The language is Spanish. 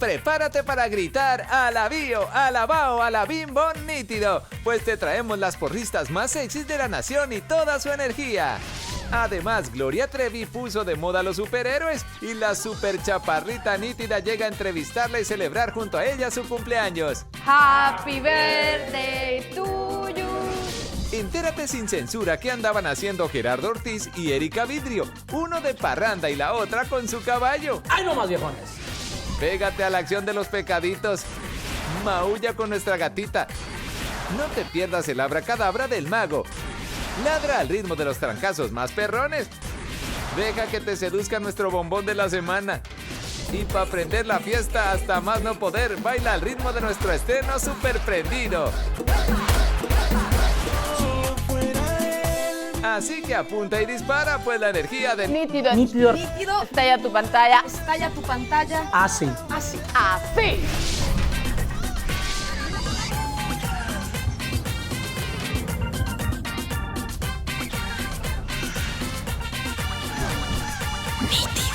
prepárate para gritar alabío, alabao, alabimbo nítido, pues te traemos las porristas más sexys de la nación y toda su energía. Además, Gloria Trevi puso de moda a los superhéroes y la super chaparrita nítida llega a entrevistarla y celebrar junto a ella su cumpleaños. Happy birthday to you. Entérate sin censura qué andaban haciendo Gerardo Ortiz y Erika Vidrio, uno de parranda y la otra con su caballo. ¡Ay, no más, viejones! Pégate a la acción de los pecaditos. Maulla con nuestra gatita. No te pierdas el abracadabra del mago. Ladra al ritmo de los trancazos más perrones. Deja que te seduzca nuestro bombón de la semana. Y para prender la fiesta hasta más no poder, baila al ritmo de nuestro estreno super prendido. Así que apunta y dispara, pues la energía de Nítido. Nítido. Nítido. Estalla tu pantalla. Estalla tu pantalla. Así. Así. Así. Nítido.